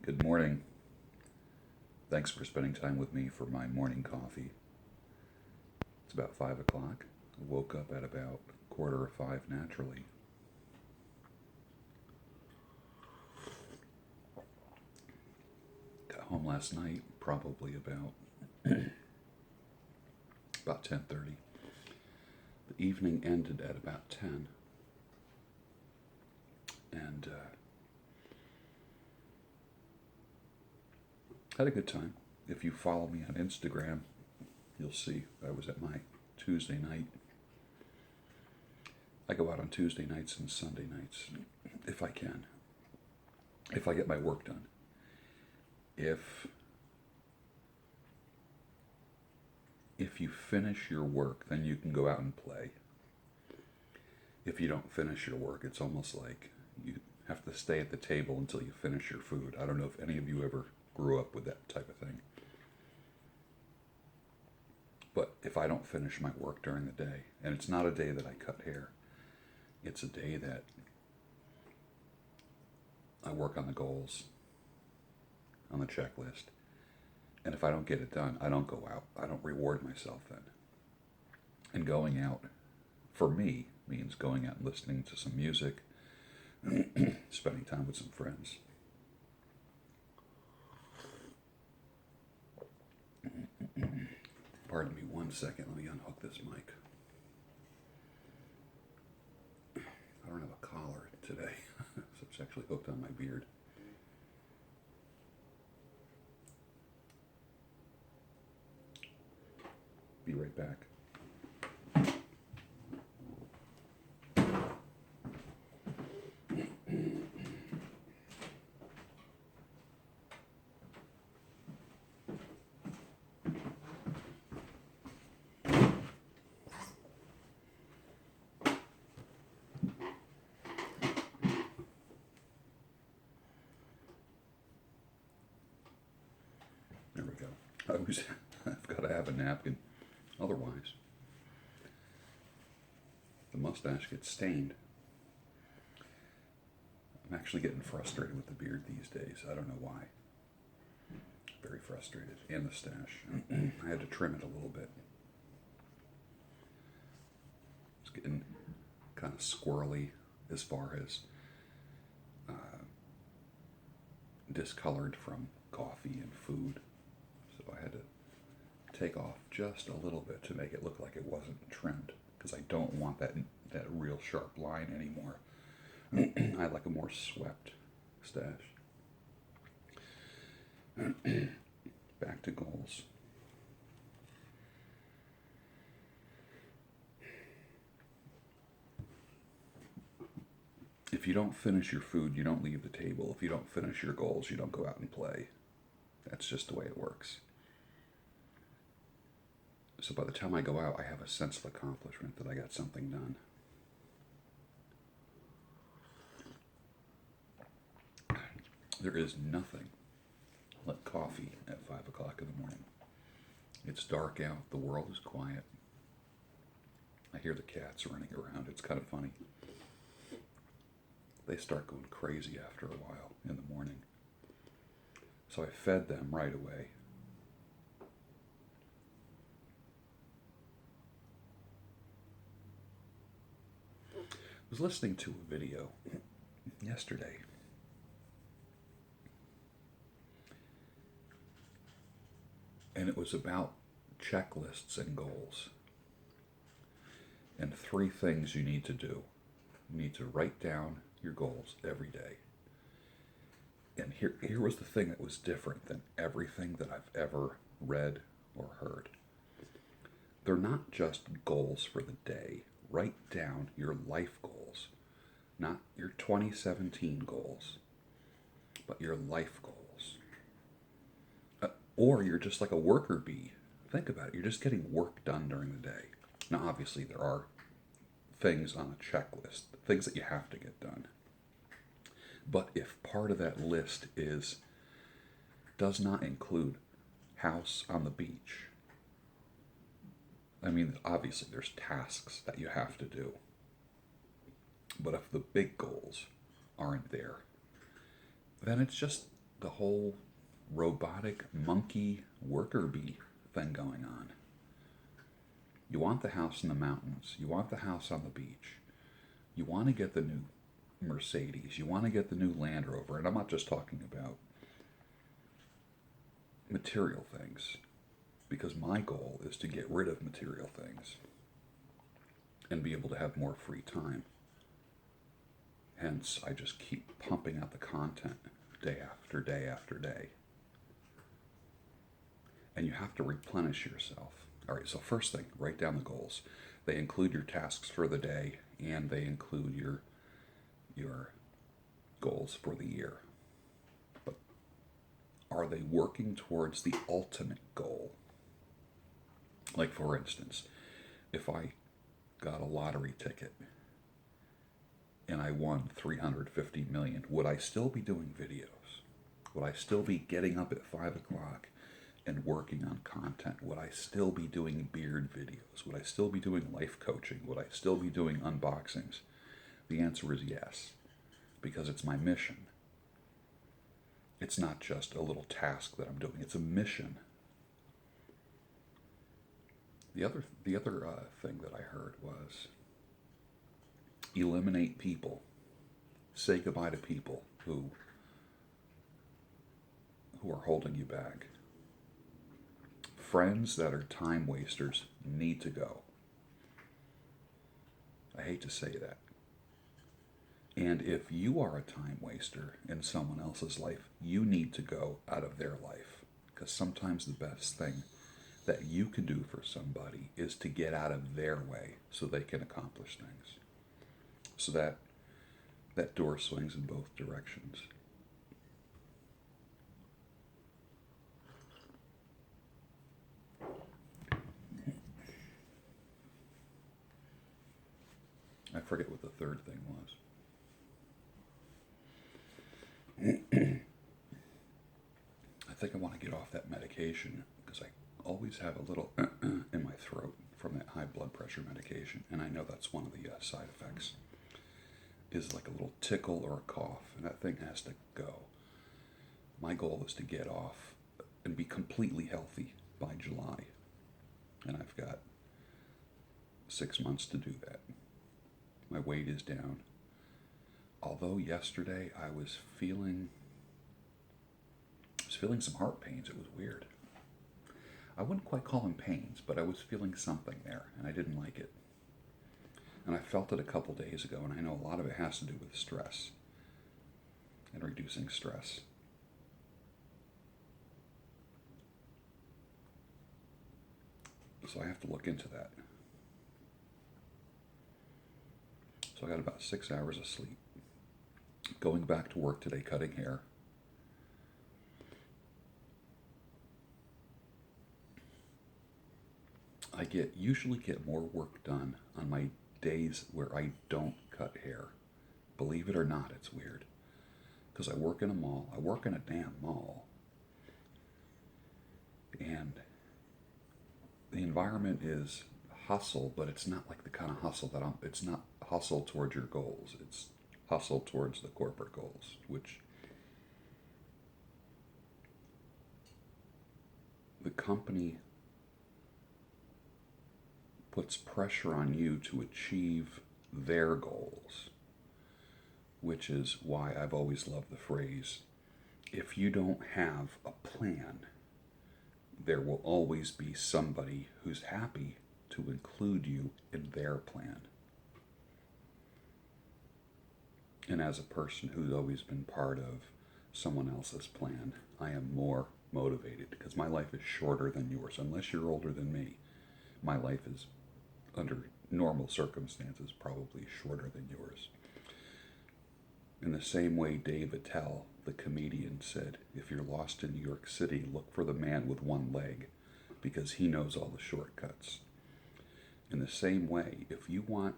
Good morning. Thanks for spending time with me for my morning coffee. It's about 5 o'clock. I woke up at about 4:45 naturally. Got home last night probably about 10:30. The evening ended at about 10, and had a good time. If you follow me on Instagram, you'll see I was at my Tuesday night. I go out on Tuesday nights and Sunday nights if I can, if I get my work done. If you finish your work, then you can go out and play. If you don't finish your work, it's almost like you have to stay at the table until you finish your food. I don't know if any of you ever grew up with that type of thing. But if I don't finish my work during the day, and it's not a day that I cut hair, it's a day that I work on the goals, on the checklist, and if I don't get it done, I don't go out. I don't reward myself then. And going out, for me, means going out and listening to some music, spending time with some friends. Pardon me 1 second, let me unhook this mic. I don't have a collar today, so it's actually hooked on my beard. Be right back. There we go. I've got to have a napkin. Otherwise, the mustache gets stained. I'm actually getting frustrated with the beard these days. I don't know why. Very frustrated. And the stash. I had to trim it a little bit. It's getting kind of squirrely as far as discolored from coffee and food. So I had to take off just a little bit to make it look like it wasn't trimmed, because I don't want that real sharp line anymore. I like a more swept stash. Back to goals. If you don't finish your food, you don't leave the table. If you don't finish your goals, you don't go out and play. That's just the way it works. So by the time I go out, I have a sense of accomplishment that I got something done. There is nothing like coffee at 5 o'clock in the morning. It's dark out, the world is quiet. I hear the cats running around. It's kind of funny. They start going crazy after a while in the morning. So I fed them right away. I was listening to a video yesterday. And it was about checklists and goals. And 3 things you need to do. You need to write down your goals every day. And here was the thing that was different than everything that I've ever read or heard. They're not just goals for the day. Write down your life goals, not your 2017 goals, but your life goals. Or you're just like a worker bee. Think about it. You're just getting work done during the day. Now, obviously, there are things on a checklist, things that you have to get done. But if part of that list does not include house on the beach, I mean, obviously there's tasks that you have to do. But if the big goals aren't there, then it's just the whole robotic monkey worker bee thing going on. You want the house in the mountains. You want the house on the beach. You want to get the new Mercedes. You want to get the new Land Rover. And I'm not just talking about material things, because my goal is to get rid of material things and be able to have more free time. Hence, I just keep pumping out the content day after day after day. And you have to replenish yourself. All right, so first thing, write down the goals. They include your tasks for the day, and they include your goals for the year. But are they working towards the ultimate goal? Like, for instance, if I got a lottery ticket and I won 350 million, would I still be doing videos? Would I still be getting up at 5 o'clock and working on content? Would I still be doing beard videos? Would I still be doing life coaching? Would I still be doing unboxings? The answer is yes, because it's my mission. It's not just a little task that I'm doing, it's a mission. The other thing that I heard was eliminate people. Say goodbye to people who are holding you back. Friends that are time wasters need to go. I hate to say that. And if you are a time waster in someone else's life, you need to go out of their life. Because sometimes the best thing that you can do for somebody is to get out of their way so they can accomplish things. So that door swings in both directions. I forget what the third thing was. I think I want to get off that medication because I always have a little in my throat from that high blood pressure medication, and I know that's one of the side effects, is like a little tickle or a cough, and that thing has to go. My goal is to get off and be completely healthy by July, and I've got 6 months to do that. My weight is down. Although yesterday I was feeling some heart pains. It was weird. I wouldn't quite call them pains, but I was feeling something there, and I didn't like it. And I felt it a couple days ago, and I know a lot of it has to do with stress and reducing stress. So I have to look into that. So I got about 6 hours of sleep. Going back to work today, cutting hair. I usually get more work done on my days where I don't cut hair. Believe it or not, it's weird. Because I work in a mall. I work in a damn mall. And the environment is hustle, but it's not like the kind of hustle it's not hustle towards your goals. It's hustle towards the corporate goals, which the company puts pressure on you to achieve their goals, which is why I've always loved the phrase, if you don't have a plan, there will always be somebody who's happy to include you in their plan. And as a person who's always been part of someone else's plan, I am more motivated because my life is shorter than yours. Unless you're older than me, my life is, under normal circumstances, probably shorter than yours. In the same way Dave Attell, the comedian, said, if you're lost in New York City, look for the man with one leg, because he knows all the shortcuts. In the same way, if you want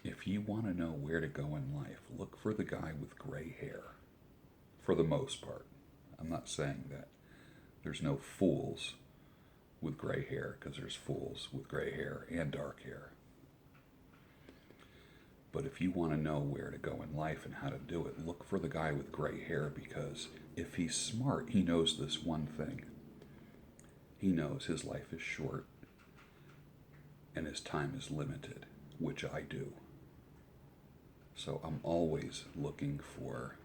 to know where to go in life, look for the guy with gray hair, for the most part. I'm not saying that there's no fools with gray hair, because there's fools with gray hair and dark hair. But if you want to know where to go in life and how to do it, look for the guy with gray hair, because if he's smart, he knows this one thing. He knows his life is short and his time is limited, which I do. So I'm always looking for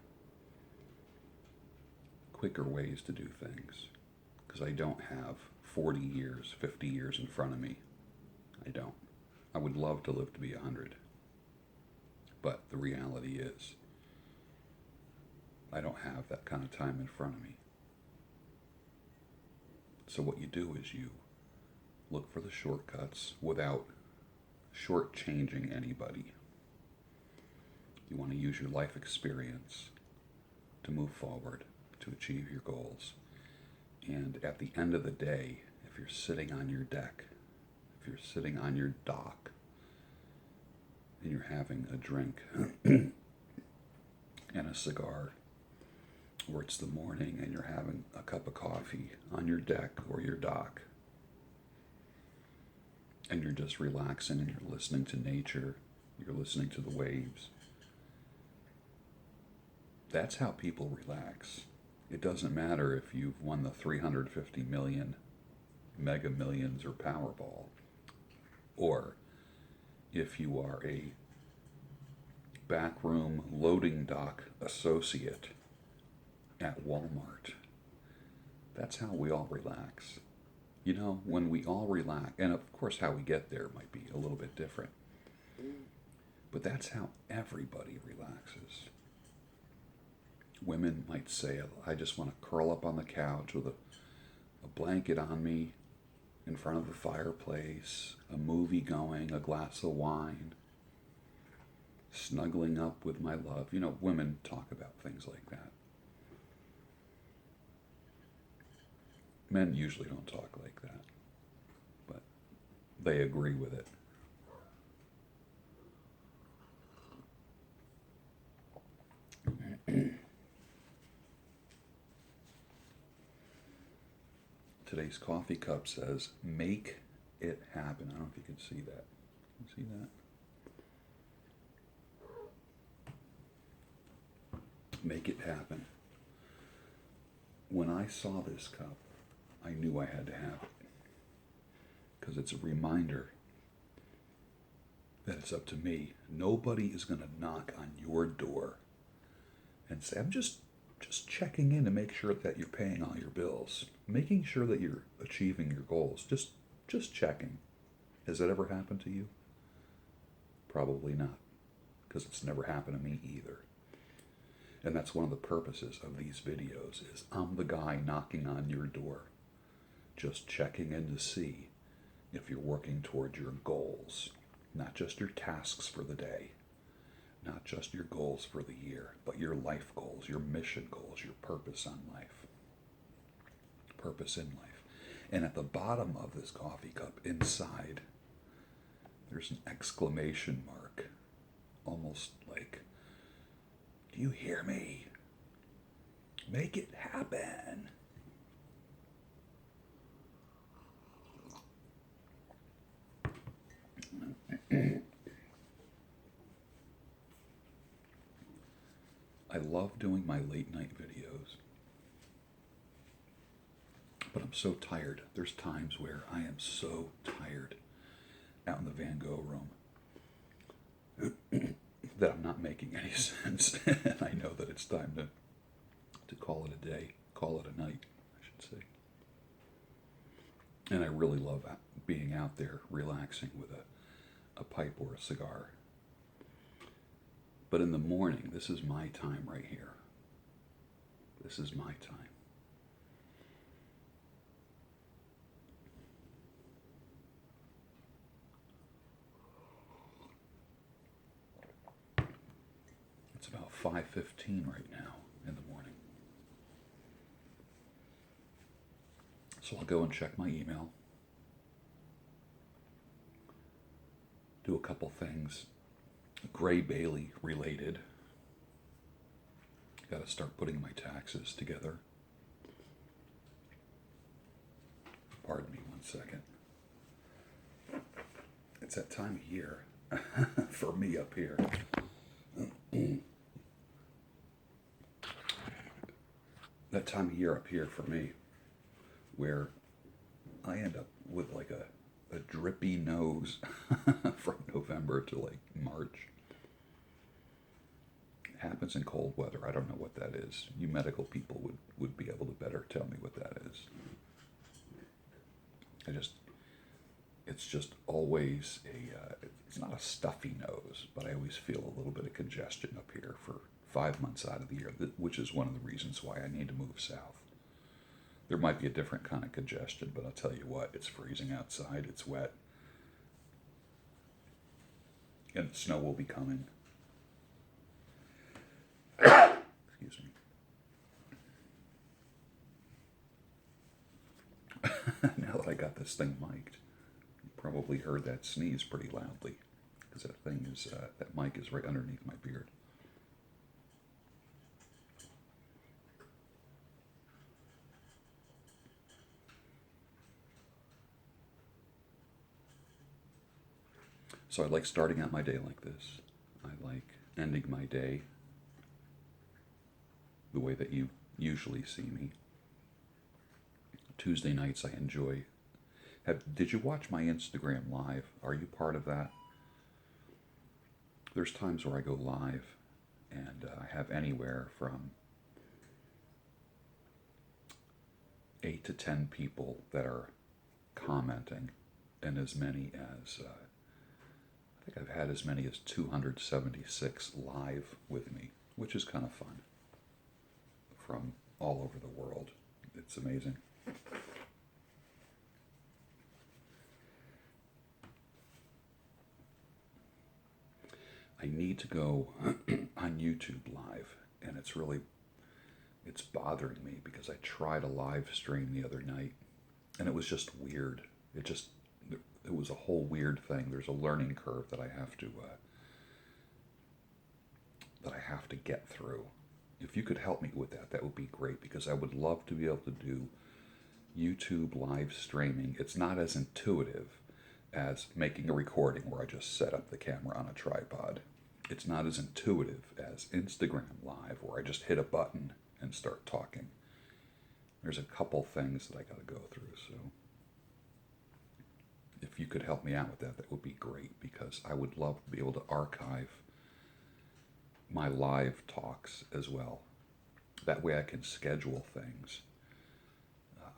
quicker ways to do things, because I don't have 40 years, 50 years in front of me. I don't. I would love to live to be 100. But the reality is, I don't have that kind of time in front of me. So what you do is you look for the shortcuts without shortchanging anybody. You want to use your life experience to move forward, to achieve your goals. And at the end of the day, if you're sitting on your deck, if you're sitting on your dock, and you're having a drink and a cigar, or it's the morning and you're having a cup of coffee on your deck or your dock, and you're just relaxing and you're listening to nature, you're listening to the waves, that's how people relax. It doesn't matter if you've won the 350 million, Mega Millions, or Powerball, or if you are a backroom loading dock associate at Walmart. That's how we all relax. You know, when we all relax, and of course how we get there might be a little bit different, but that's how everybody relaxes. Women might say, I just want to curl up on the couch with a blanket on me in front of the fireplace, a movie going, a glass of wine, snuggling up with my love. You know, women talk about things like that. Men usually don't talk like that, but they agree with it. Today's coffee cup says, make it happen. I don't know if you can see that. Can you see that? Make it happen. When I saw this cup, I knew I had to have it, because it's a reminder that it's up to me. Nobody is going to knock on your door and say, I'm just checking in to make sure that you're paying all your bills, making sure that you're achieving your goals. Just checking. Has that ever happened to you? Probably not, because it's never happened to me either. And that's one of the purposes of these videos, is I'm the guy knocking on your door, just checking in to see if you're working toward your goals, not just your tasks for the day, not just your goals for the year, but your life goals, your mission goals, your purpose on life. Purpose in life. And at the bottom of this coffee cup, inside, there's an exclamation mark, almost like, do you hear me? Make it happen. I love doing my late night videos, but I'm so tired. There's times where I am so tired out in the Van Gogh room that I'm not making any sense. And I know that it's time to call it a day, call it a night, I should say. And I really love being out there relaxing with a pipe or a cigar. But in the morning, this is my time right here. This is my time. It's about 5:15 right now in the morning. So I'll go and check my email, do a couple things Gray Bailey related. Got to start putting my taxes together. Pardon me one second. It's that time of year. for me up here. That time of year up here for me, where I end up with like a drippy nose from November to like March. It happens in cold weather. I don't know what that is. You medical people would be able to better tell me what that is. It's just always it's not a stuffy nose, but I always feel a little bit of congestion up here for 5 months out of the year, which is one of the reasons why I need to move south. There might be a different kind of congestion, but I'll tell you what, it's freezing outside, it's wet, and snow will be coming. Excuse me. Now that I got this thing mic'd, you probably heard that sneeze pretty loudly, because that mic is right underneath my beard. So I like starting out my day like this. I like ending my day the way that you usually see me. Tuesday nights I enjoy. Did you watch my Instagram live? Are you part of that? There's times where I go live and I have anywhere from 8 to 10 people that are commenting, and as many as I think I've had as many as 276 live with me, which is kind of fun, from all over the world. It's amazing. I need to go on YouTube live, and it's bothering me because I tried a live stream the other night, and it was just weird. It was a whole weird thing. There's a learning curve that I have to get through. If you could help me with that, that would be great, because I would love to be able to do YouTube live streaming. It's not as intuitive as making a recording where I just set up the camera on a tripod. It's not as intuitive as Instagram Live, where I just hit a button and start talking. There's a couple things that I got to go through, so if you could help me out with that, that would be great, because I would love to be able to archive my live talks as well. That way I can schedule things.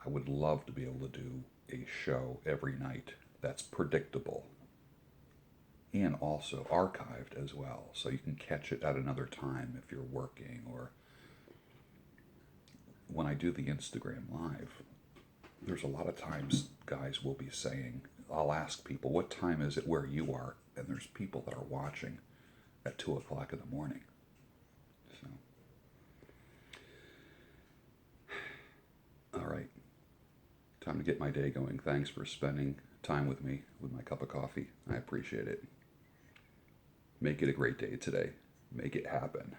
I would love to be able to do a show every night that's predictable and also archived as well, so you can catch it at another time if you're working. Or when I do the Instagram Live, there's a lot of times guys will be saying, I'll ask people, what time is it where you are? And there's people that are watching at 2 o'clock in the morning. So, all right. Time to get my day going. Thanks for spending time with me with my cup of coffee. I appreciate it. Make it a great day today. Make it happen.